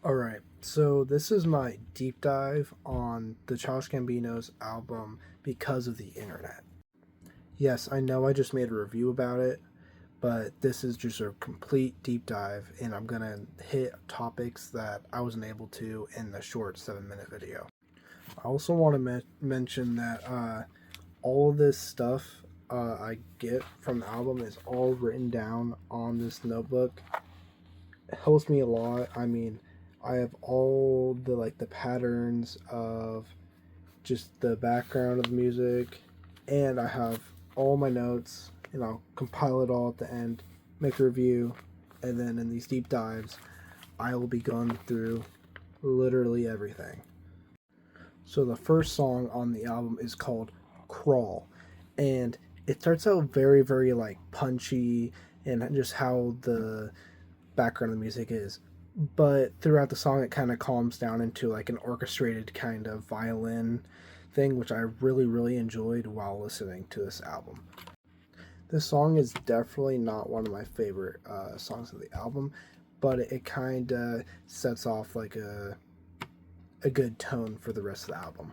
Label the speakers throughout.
Speaker 1: Alright, so this is my deep dive on the Childish Gambino's album Because of the Internet. Yes, I know I just made a review about it, but this is just a complete deep dive, and I'm gonna hit topics that I wasn't able to in the short 7-minute video. I also want to mention that all of this stuff I get from the album is all written down on this notebook. It helps me a lot. I mean, I have all the patterns of just the background of the music, and I have all my notes, and I'll compile it all at the end, make a review, and then in these deep dives, I will be going through literally everything. So the first song on the album is called Crawl, and it starts out very, very like punchy, and just how the background of the music is. But throughout the song, it kind of calms down into like an orchestrated kind of violin thing, which I really, really enjoyed while listening to this album. This song is definitely not one of my favorite songs of the album, but it kind of sets off like a good tone for the rest of the album.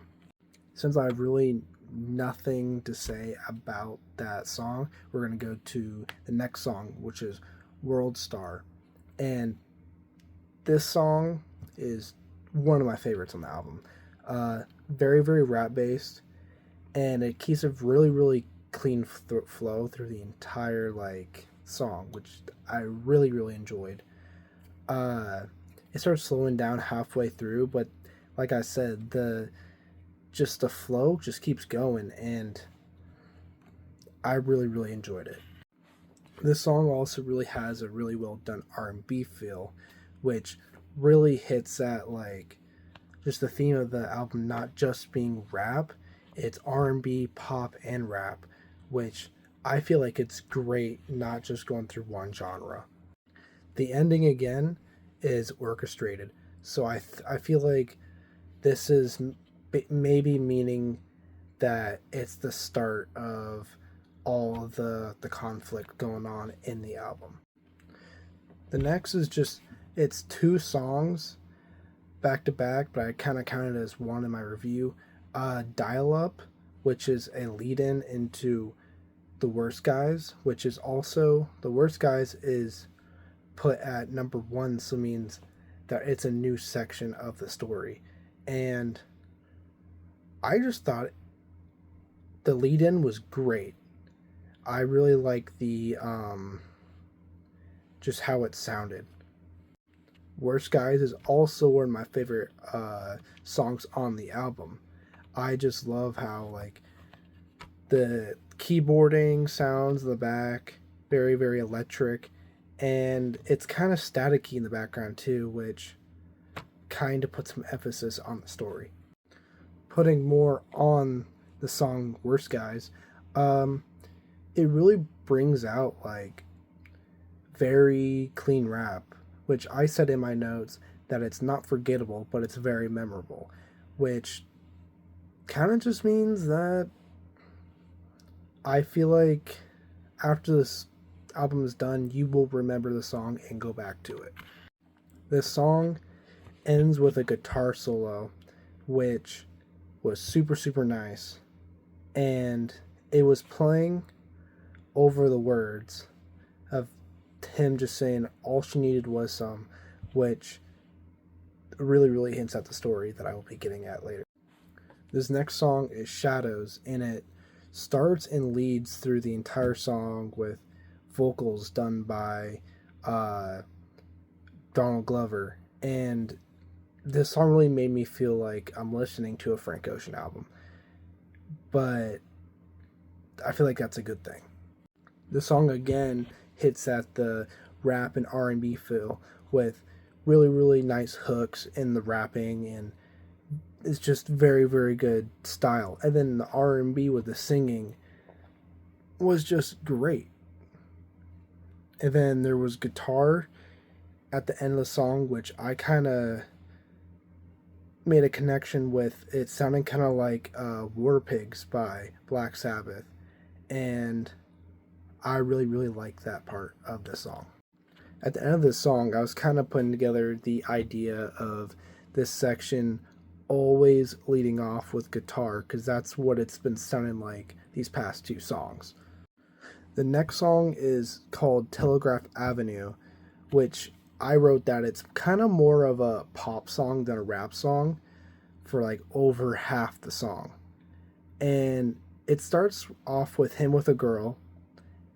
Speaker 1: Since I have really nothing to say about that song, we're going to go to the next song, which is World Star. And this song is one of my favorites on the album. Very, very rap based, and it keeps a really, really clean flow through the entire song, which I really, really enjoyed. Uh, it starts slowing down halfway through, but like I said, the flow just keeps going, and I really, really enjoyed it. This song also really has a really well done R&B feel, which really hits at just the theme of the album not just being rap, it's R&B, pop, and rap, which I feel like it's great not just going through one genre. The ending again is orchestrated, so I feel like this is maybe meaning that it's the start of all of the conflict going on in the album. The next is just it's two songs back to back, but I kind of counted it as one in my review. Dial Up, which is a lead in into The Worst Guys, which is also The Worst Guys is put at number one, so means that it's a new section of the story. And I just thought the lead in was great. I really like the just how it sounded. Worst Guys is also one of my favorite songs on the album. I just love how the keyboarding sounds in the back, very, very electric, and it's kind of staticky in the background too, which kind of puts some emphasis on the story. Putting more on the song Worst Guys, it really brings out very clean rap, which I said in my notes that it's not forgettable, but it's very memorable, which kind of just means that I feel like after this album is done, you will remember the song and go back to it. This song ends with a guitar solo, which was super, super nice, and it was playing over the words of him just saying all she needed was some, which really, really hints at the story that I will be getting at later. This next song is Shadows, and it starts and leads through the entire song with vocals done by Donald Glover. And this song really made me feel like I'm listening to a Frank Ocean album. But I feel like that's a good thing. The song again hits at the rap and R&B feel with really, really nice hooks in the rapping, and it's just very, very good style. And then the R&B with the singing was just great. And then there was guitar at the end of the song, which I kind of made a connection with. It sounding kind of like War Pigs by Black Sabbath, and I really, really like that part of the song. at the end of this song, I was kind of putting together the idea of this section always leading off with guitar, because that's what it's been sounding like these past two songs. The next song is called Telegraph Avenue, which I wrote that it's kind of more of a pop song than a rap song for like over half the song. And it starts off with him with a girl,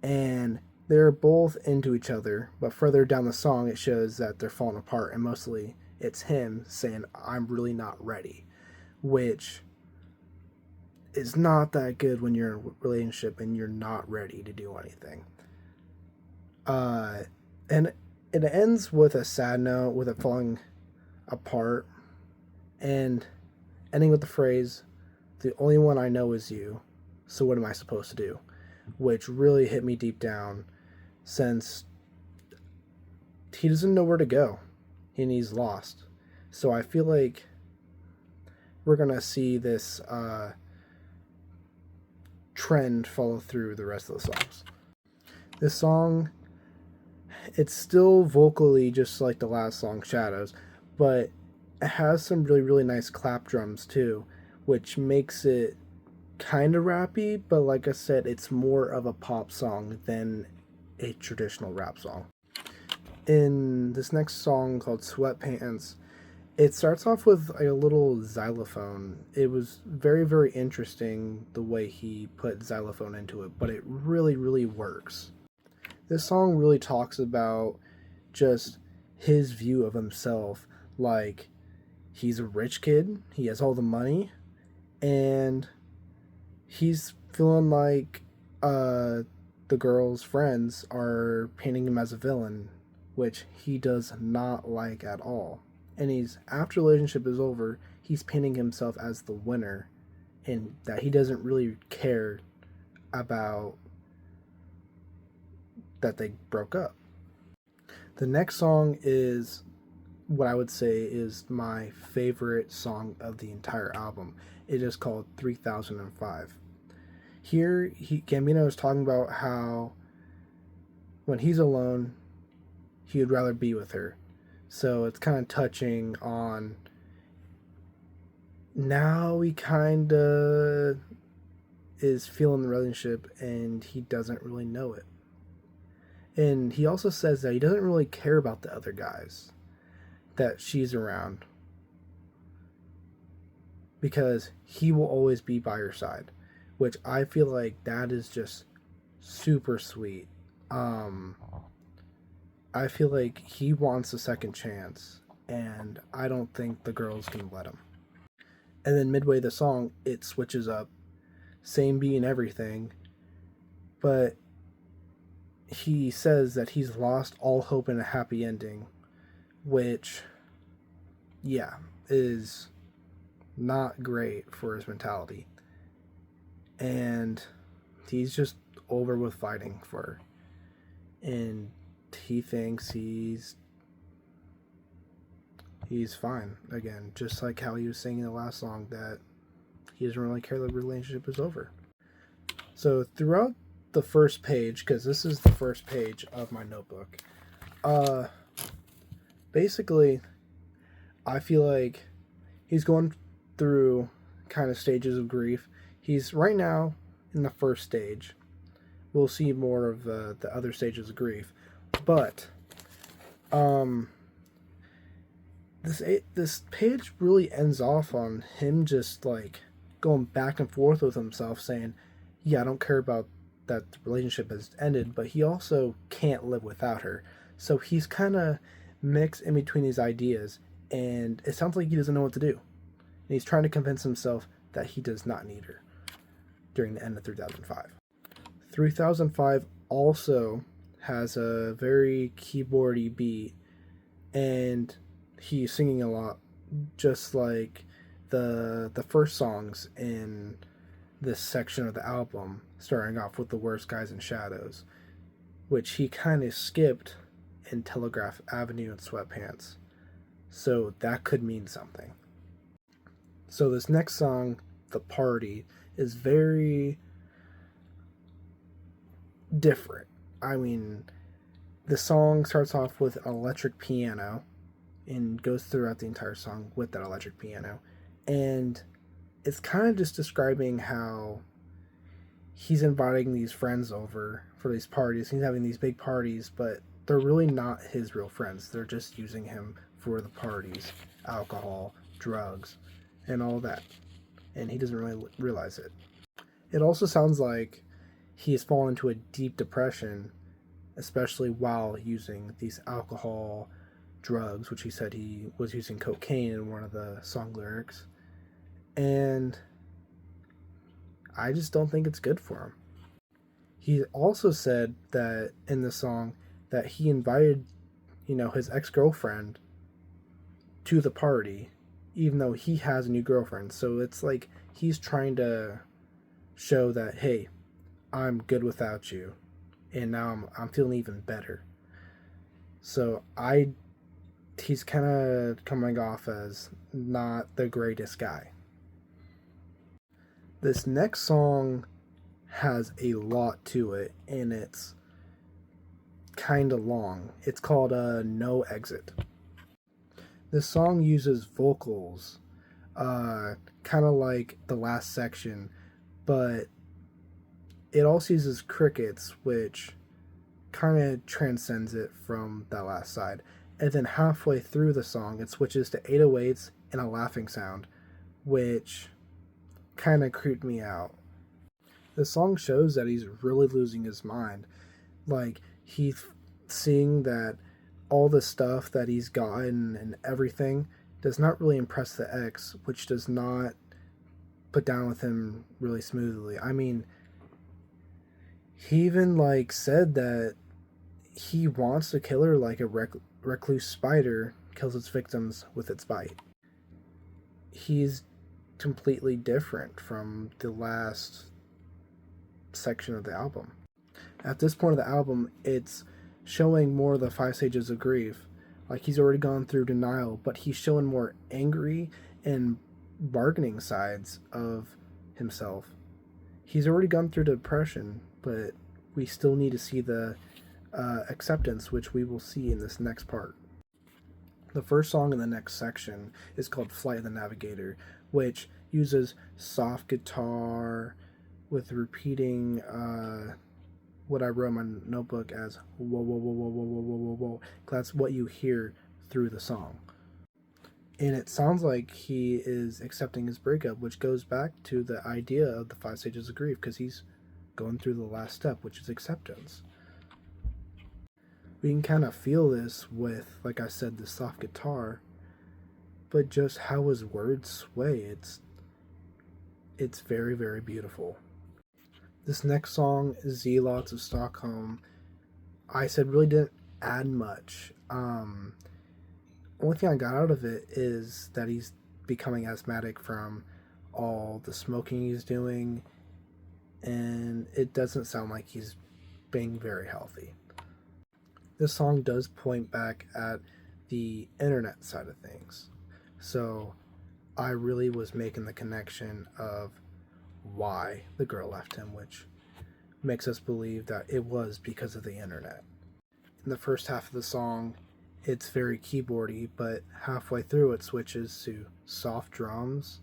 Speaker 1: and they're both into each other, but further down the song it shows that they're falling apart, and mostly it's him saying, "I'm really not ready," which is not that good when you're in a relationship and you're not ready to do anything. And it ends with a sad note, with it falling apart, and ending with the phrase, "The only one I know is you, so what am I supposed to do?" Which really hit me deep down, since he doesn't know where to go and he's lost. So I feel like we're going to see this trend follow through the rest of the songs. This song, it's still vocally just like the last song, Shadows, but it has some really, really nice clap drums too, which makes it kind of rappy, but like I said, it's more of a pop song than a traditional rap song. In this next song called Sweatpants, it starts off with a little xylophone. It was very, very interesting the way he put xylophone into it, but it really, really works. This song really talks about just his view of himself. Like, he's a rich kid, he has all the money, and he's feeling like the girl's friends are painting him as a villain, which he does not like at all. And he's, after the relationship is over, he's painting himself as the winner, and that he doesn't really care about that they broke up. The next song is what I would say is my favorite song of the entire album. It is called 3005. Here, Gambino is talking about how when he's alone, he would rather be with her. So it's kind of touching on now he kind of is feeling the relationship and he doesn't really know it. And he also says that he doesn't really care about the other guys that she's around, because he will always be by her side, which I feel like that is just super sweet. I feel like he wants a second chance, and I don't think the girls can let him. And then midway the song, it switches up, same beat and everything, but he says that he's lost all hope in a happy ending, which, yeah, is not great for his mentality. And he's just over with fighting for her. And he thinks he's fine again, just like how he was saying in the last song that he doesn't really care that the relationship is over. So throughout the first page, because this is the first page of my notebook, basically I feel like he's going through kind of stages of grief. He's right now in the first stage. We'll see more of the other stages of grief, but this page really ends off on him just like going back and forth with himself, saying, "Yeah, I don't care about that the relationship has ended, but he also can't live without her." So he's kind of mixed in between these ideas, and it sounds like he doesn't know what to do. And he's trying to convince himself that he does not need her during the end of 3005. 3005 also has a very keyboardy beat, and he's singing a lot, just like the first songs in this section of the album, starting off with The Worst Guys in Shadows, which he kind of skipped in Telegraph Avenue and Sweatpants. So that could mean something. So this next song, The Party, is very different. I mean, The song starts off with an electric piano and goes throughout the entire song with that electric piano. And it's kind of just describing how he's inviting these friends over for these parties. He's having these big parties, but they're really not his real friends. They're just using him for the parties, alcohol, drugs, and all that. And he doesn't really realize it. It also sounds like he has fallen into a deep depression, especially while using these alcohol, drugs, which he said he was using cocaine in one of the song lyrics. And I just don't think it's good for him. He also said that in the song that he invited, his ex-girlfriend to the party, even though he has a new girlfriend. So it's like he's trying to show that, hey, I'm good without you, and now I'm feeling even better. So he's kind of coming off as not the greatest guy. This next song has a lot to it, and it's kind of long. It's called No Exit. This song uses vocals, kind of like the last section, but it also uses crickets, which kind of transcends it from that last side. And then halfway through the song, it switches to 808s and a laughing sound, which kind of creeped me out. The song shows that he's really losing his mind. Like, he's seeing that all the stuff that he's gotten and everything does not really impress the ex, which does not put down with him really smoothly. I mean, he even said that he wants to kill her like a recluse spider kills its victims with its bite. He's completely different from the last section of the album. At this point of the album, it's showing more of the 5 stages of grief. Like, he's already gone through denial, but he's showing more angry and bargaining sides of himself. He's already gone through depression, but we still need to see the acceptance, which we will see in this next part. The first song in the next section is called Flight of the Navigator, which uses soft guitar with repeating what I wrote in my notebook as whoa, whoa, whoa, whoa, whoa, whoa, whoa, whoa, whoa. That's what you hear through the song. And it sounds like he is accepting his breakup, which goes back to the idea of the 5 stages of grief, because he's going through the last step, which is acceptance. We can kind of feel this with, like I said, the soft guitar, but just how his words sway. It's very, very beautiful. This next song, Zealots of Stockholm, I said really didn't add much. Only thing I got out of it is that he's becoming asthmatic from all the smoking he's doing, and it doesn't sound like he's being very healthy. This song does point back at the internet side of things. So I really was making the connection of why the girl left him, which makes us believe that it was because of the internet. In the first half of the song, it's very keyboardy, but halfway through it switches to soft drums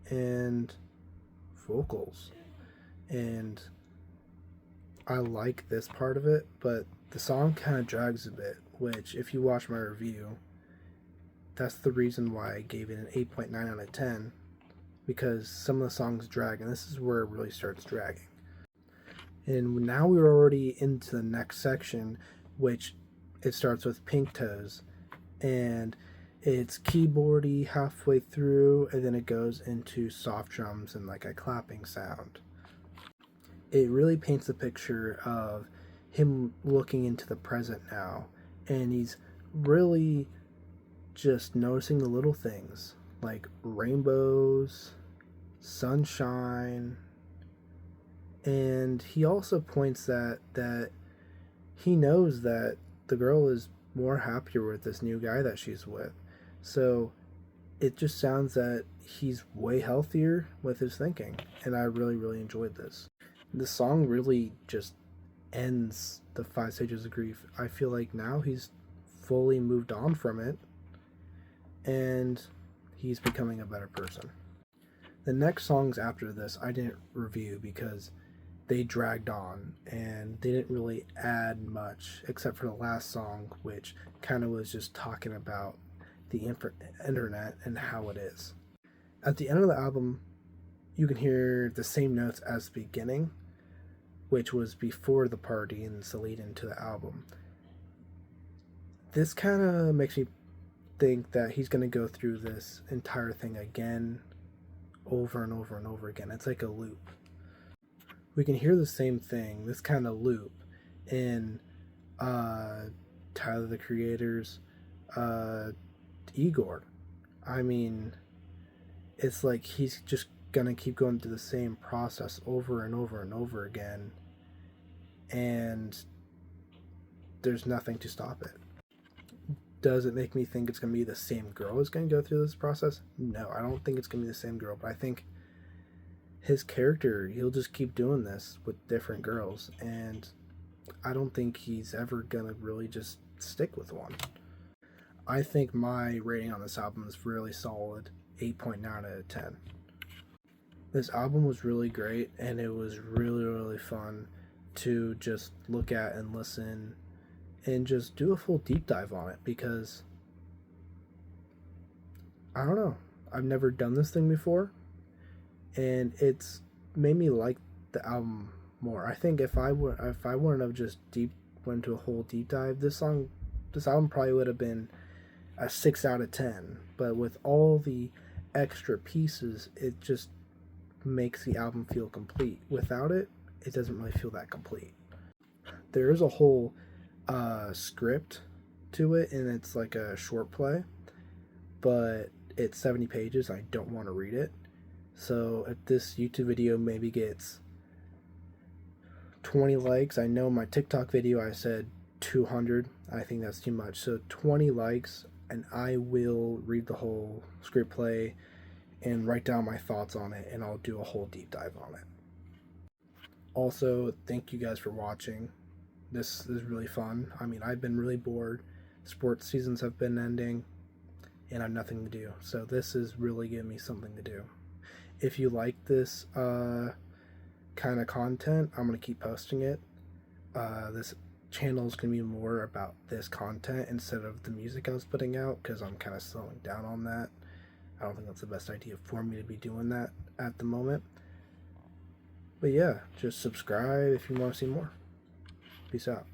Speaker 1: and vocals. And I like this part of it, but the song kind of drags a bit, which, if you watch my review, that's the reason why I gave it an 8.9 out of 10, because some of the songs drag, and this is where it really starts dragging. And now we're already into the next section, which it starts with Pink Toes, and it's keyboardy halfway through, and then it goes into soft drums and like a clapping sound. It really paints a picture of him looking into the present now, and he's really just noticing the little things like rainbows, sunshine, and he also points that he knows that the girl is more happier with this new guy that she's with. So it just sounds that he's way healthier with his thinking, and I really, really enjoyed this. The song really just ends the 5 stages of grief, I feel like now he's fully moved on from it and he's becoming a better person. The next songs after this I didn't review because they dragged on and they didn't really add much except for the last song, which kind of was just talking about the internet and how it is. At the end of the album, you can hear the same notes as the beginning, which was before the party and it's the lead into the album. This kind of makes me think that he's going to go through this entire thing again, over and over and over again. It's like a loop. We can hear the same thing, this kind of loop, in Tyler the Creator's Igor. I mean, it's like he's just gonna keep going through the same process over and over and over again, and there's nothing to stop it. Does it make me think it's gonna be the same girl who's gonna go through this process? No, I don't think it's gonna be the same girl, but I think his character, he'll just keep doing this with different girls, and I don't think he's ever gonna really just stick with one. I think my rating on this album is really solid, 8.9 out of 10. This album was really great, and it was really, really fun to just look at and listen and just do a full deep dive on it, because I don't know, I've never done this thing before, and it's made me like the album more. I think if I wouldn't have just went to a whole deep dive, this album probably would have been a 6 out of 10. But with all the extra pieces, it just makes the album feel complete. Without it, it doesn't really feel that complete. There is a whole script to it, and it's like a short play, but it's 70 pages. I don't want to read it. So if this YouTube video maybe gets 20 likes, I know my TikTok video I said 200. I think that's too much. So 20 likes, and I will read the whole script play and write down my thoughts on it, and I'll do a whole deep dive on it. Also, thank you guys for watching. This is really fun. I mean, I've been really bored. Sports seasons have been ending, and I have nothing to do. So this is really giving me something to do. If you like this kind of content, I'm going to keep posting it. This channel is going to be more about this content instead of the music I was putting out, because I'm kind of slowing down on that. I don't think that's the best idea for me to be doing that at the moment. But yeah, just subscribe if you want to see more. Peace out.